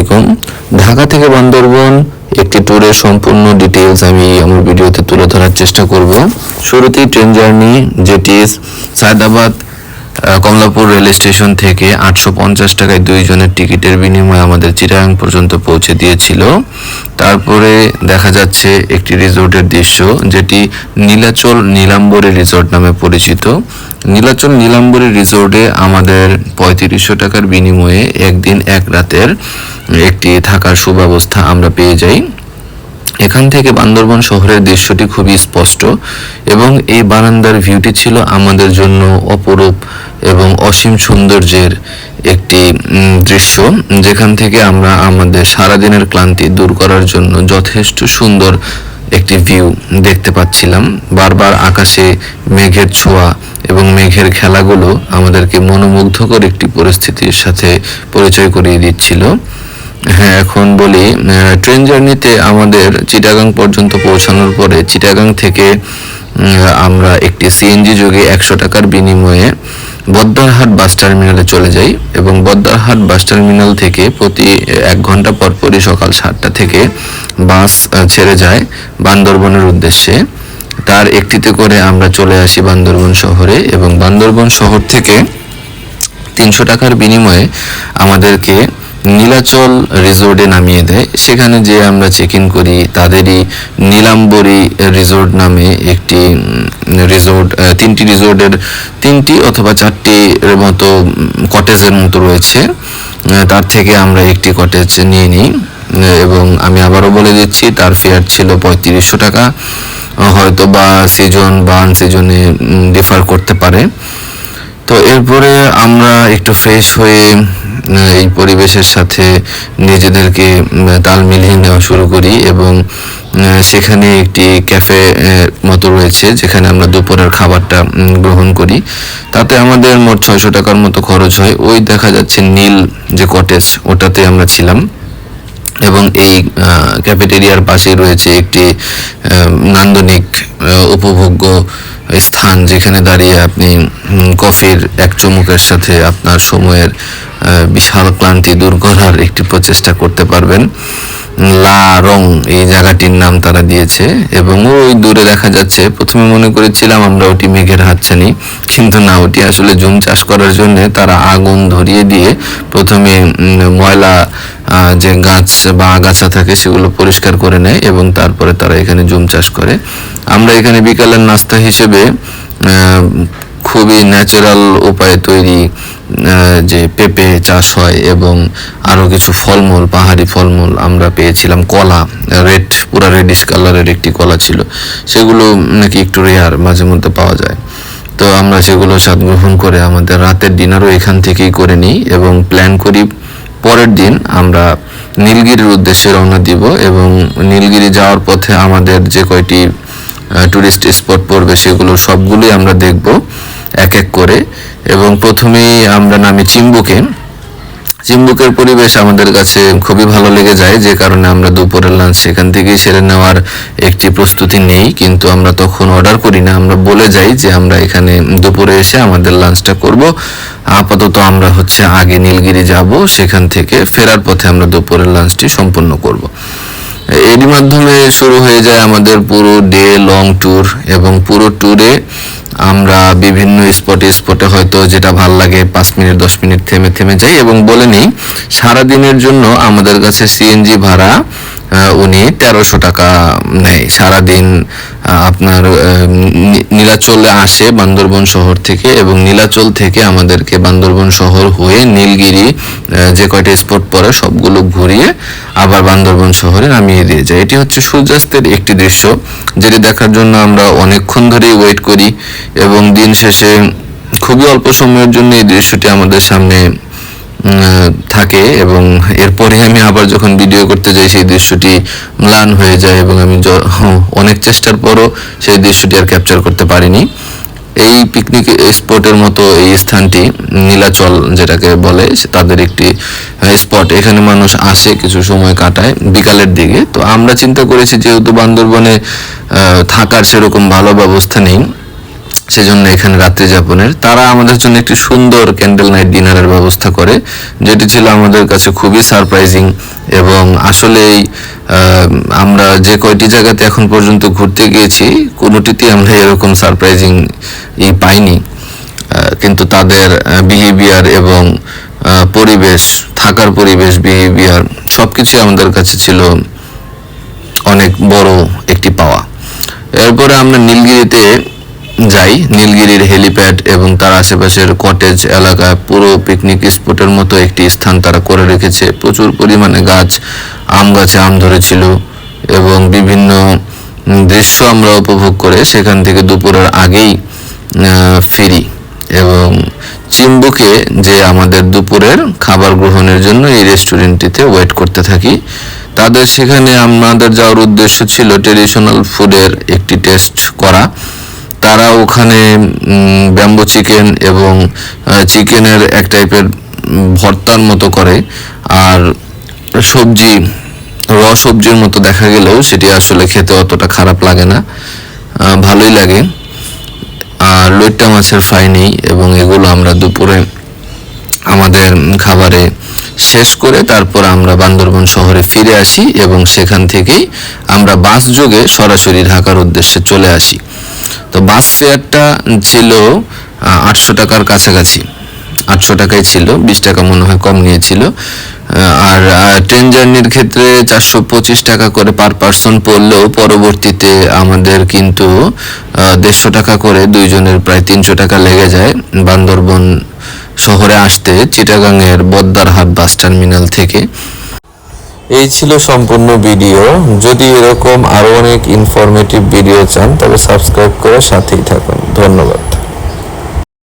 আলাইকুম। ঢাকা থেকে বান্দরবন একটি ট্যুরের সম্পূর্ণ ডিটেইলস আমি আমার ভিডিওতে তুলে ধরার চেষ্টা করব। শুরুতেই ট্রেন জার্নি, যেটি সায়দাবাদ কমলাপুর রেল স্টেশন থেকে 850 টাকায় 2 জনের টিকিটের বিনিময়ে আমাদের চিটাগাং পর্যন্ত পৌঁছে দিয়েছিল। তারপরে দেখা যাচ্ছে একটি রিসোর্টের দৃশ্য, যেটি নীলাচল নীলাম্বরী রিসোর্ট নামে পরিচিত। নীলাচল নীলাম্বরী রিসোর্টে আমাদের 3500 টাকার বিনিময়ে একদিন এক রাতের একটি থাকার সুব্যবস্থা আমরা পেয়ে যাই। এখান থেকে বান্দরবন শহরের দৃশ্যটি খুবই স্পষ্ট এবং এই বারান্দার ভিউটি ছিল আমাদের জন্য অপরূপ এবং অসীম সৌন্দর্যের একটি দৃশ্য, যেখান থেকে আমরা আমাদের সারাদিনের ক্লান্তি দূর করার জন্য যথেষ্ট সুন্দর একটি ভিউ দেখতে পাচ্ছিলাম। বারবার আকাশে মেঘের ছোঁয়া এবং মেঘের খেলাগুলো আমাদেরকে মনোমুগ্ধকর একটি পরিস্থিতির সাথে পরিচয় করিয়ে দিচ্ছিল। হ্যাঁ, এখন বলি, ট্রেন জার্নিতে আমাদের চিটাগাং পর্যন্ত পৌঁছানোর পরে চিটাগাং থেকে আমরা একটি সিএনজি যোগে 100 টাকার বিনিময়ে বদ্দারহাট বাস টার্মিনালে চলে যাই এবং বদ্দারহাট বাস টার্মিনাল থেকে প্রতি 1 ঘন্টা পরপরই সকাল 7টা থেকে বাস ছেড়ে যায় বান্দরবনের উদ্দেশ্যে। তার একটিতে করে আমরা চলে আসি বান্দরবন শহরে এবং বান্দরবন শহর থেকে 300 টাকার বিনিময়ে আমাদেরকে নীলাচল রিসোর্টে নামিয়ে দেয়। সেখানে যে আমরা চেক ইন করি, তাদেরই নীলাম্বরী রিসোর্ট নামে একটি রিসোর্ট, 3টি রিসোর্টের 3টি অথবা 4টির মতো কটেজের মতো রয়েছে। তার থেকে আমরা একটি কটেজ নিয়ে নিই এবং আমি আবারও বলে দিচ্ছি, তার ফেয়ার ছিল 3500 টাকা। হয়তো বা সিজন বা আনসিজনে ডিফার করতে পারে। তো এরপরে আমরা একটু ফ্রেশ হয়ে এই পরিবেশের সাথে নিজেদেরকে তাল মিলিয়ে নেওয়া শুরু করি এবং সেখানে একটি ক্যাফে মতো রয়েছে, যেখানে আমরা দুপুরের খাবারটা গ্রহণ করি। তাতে আমাদের মোট 600 টাকার মতো খরচ হয়। ওই দেখা যাচ্ছে নীল যে কটেজ, ওটাতে আমরা ছিলাম এবং এই ক্যাফেটেরিয়ার পাশেই রয়েছে একটি নান্দনিক উপভোগ্য স্থান, যেখানে দাঁড়িয়ে আপনি কফির এক চুমুকের সাথে আপনার সময়ের বিশাল ক্লান্তি দূর করার একটি প্রচেষ্টা করতে পারবেন। লা রং এই জায়গাটির নাম তারা দিয়েছে এবং ওই দূরে দেখা যাচ্ছে, প্রথমে মনে করেছিলাম আমরা ওটি মেঘের হাতছানি, কিন্তু না, ওটি আসলে জুম চাষ করার জন্য তারা আগুন ধরিয়ে দিয়ে প্রথমে ময়লা যে গাছ বা আগাছা থাকে সেগুলো পরিষ্কার করে নেয় এবং তারপরে তারা এখানে জুম চাষ করে। আমরা এখানে বিকালের নাস্তা হিসেবে খুবই ন্যাচারাল উপায়ে তৈরি যে পেঁপে চাষ হয় এবং আরও কিছু ফলমূল, পাহাড়ি ফলমূল আমরা পেয়েছিলাম। কলা, পুরা রেডিশ কালারের একটি কলা ছিল, সেগুলো নাকি একটু রেয়ার, মাঝে মধ্যে পাওয়া যায়। তো আমরা সেগুলো স্বাদ গ্রহণ করে আমাদের রাতের ডিনারও এখান থেকেই করে নিই এবং প্ল্যান করি পরের দিন আমরা নীলগিরির উদ্দেশ্যে রওনা দিব এবং নীলগিরি যাওয়ার পথে আমাদের যে কয়টি টুরিস্ট স্পট পড়বে সেগুলো সবগুলোই আমরা দেখব এক এক করে। এবং প্রথমেই আমরা নামি চিম্বুকে। চিম্বুকের পরিবেশ আমাদের কাছে খুবই ভালো লেগে যায়, যে কারণে আমরা দুপুরের লাঞ্চ সেখান থেকেই সেরে নেওয়ার একটি প্রস্তুতি নেই। কিন্তু আমরা তখন অর্ডার করি না, আমরা বলে যাই যে আমরা এখানে দুপুরে এসে আমাদের লাঞ্চটা করব। আপাতত আমরা আগে নীলগিরি যাব, সেখান থেকে ফেরার পথে আমরা দুপুরের লাঞ্চটি সম্পন্ন করব। এরই মাধ্যমে শুরু হয়ে যায় আমাদের পুরো ডে লং ট্যুর এবং পুরো ট্যুরে আমরা বিভিন্ন স্পটে হয়তো যেটা ভাল লাগে 5 মিনিট 10 মিনিট থেমে থেমে যাই এবং বলে নিই, সারাদিনের জন্য আমাদের কাছে সিএনজি ভাড়া উনি 1300 টাকা নেয়। সারাদিন আপনার নীলাচলে আসে বান্দরবন শহর থেকে এবং নীলাচল থেকে আমাদেরকে বান্দরবন শহর হয়ে নীলগিরি যে কয়টা স্পট পড়ে সবগুলো ঘুরিয়ে আবার বান্দরবন শহরে নামিয়ে দিয়ে যায়। এটি হচ্ছে সূর্যাস্তের একটি দৃশ্য, যেটি দেখার জন্য আমরা অনেকক্ষণ ধরেই ওয়েট করি এবং দিন শেষে খুবই অল্প সময়ের জন্য এই দৃশ্যটি আমাদের সামনে থাকে এবং এরপরে আমি আবার যখন ভিডিও করতে যাই সেই দৃশ্যটি ম্লান হয়ে যায় এবং আমি অনেক চেষ্টার পরও সেই দৃশ্যটি আর ক্যাপচার করতে পারিনি। এই পিকনিক স্পটের মতো এই স্থানটি নীলাচল যেটাকে বলে, তাদের একটি স্পট। এখানে মানুষ আসে, কিছু সময় কাটায় বিকালের দিকে। তো আমরা চিন্তা করেছি যেহেতু বান্দরবনে থাকার সেরকম ভালো ব্যবস্থা নেই, সেজন্য এখানে রাত্রি যাপনের। তারা আমাদের জন্য একটি সুন্দর ক্যান্ডেল নাইট ডিনারের ব্যবস্থা করে, যেটি ছিল আমাদের কাছে খুবই সারপ্রাইজিং। এবং আসলেই আমরা যে কয়টি জায়গাতে এখন পর্যন্ত ঘুরতে গিয়েছি কোনোটিতেই আমরা এরকম সারপ্রাইজিং পাইনি। কিন্তু তাদের বিহেভিয়ার এবং পরিবেশ, থাকার পরিবেশ, বিহেভিয়ার সবকিছুই আমাদের কাছে ছিল অনেক বড় একটি পাওয়া। এরপরে আমরা নীলগিরিতে যাই। নীলগিরির হেলিপ্যাড এবং তার আশেপাশের কটেজ এলাকা পুরো পিকনিক স্পটের মতো একটি স্থান তারা করে রেখেছে। প্রচুর পরিমাণে গাছ, আম গাছে আম ধরেছিল এবং বিভিন্ন দৃশ্য আমরা উপভোগ করে সেখান থেকে দুপুরের আগেই ফিরি এবং চিম্বুকে যে আমাদের দুপুরের খাবার গ্রহণের জন্য এই রেস্টুরেন্টটিতে ওয়েট করতে থাকি। তাদের সেখানে আমাদের যাওয়ার উদ্দেশ্য ছিল ট্রেডিশনাল ফুডের একটি টেস্ট করা। তারা ওখানে ব্যাম্বো চিকেন এবং চিকেনের এক টাইপের ভর্তার মতো করে, আর সবজি সবজির মতো দেখা গেলেও সেটি আসলে খেতে অতটা খারাপ লাগে না, ভালোই লাগে। আর লইট্টা মাছের ফ্রাই নেই এবং এগুলো আমরা দুপুরে আমাদের খাবারে শেষ করে তারপর আমরা বান্দরবন শহরে ফিরে আসি এবং সেখান থেকেই আমরা বাস যোগে সরাসরি ঢাকার উদ্দেশ্যে চলে আসি। তো বাস ফেয়ারটা ছিল 800 টাকার কাছাকাছি, 800 টাকাই ছিল, 20 টাকা মনে হয় কম নিয়েছিল। আর ট্রেন জার্নির ক্ষেত্রে 425 টাকা করে পার পার্সন পড়লেও পরবর্তীতে আমাদের কিন্তু 150 টাকা করে দুইজনের প্রায় 300 টাকা লেগে যায় বান্দরবন শহরে আসতে চিটাগাংয়ের বদ্দারহাট বাস টার্মিনাল থেকে। এই ছিল সম্পূর্ণ ভিডিও। যদি এরকম আরো অনেক ইনফরমেটিভ ভিডিও চান তবে সাবস্ক্রাইব করে সাথেই থাকুন। ধন্যবাদ।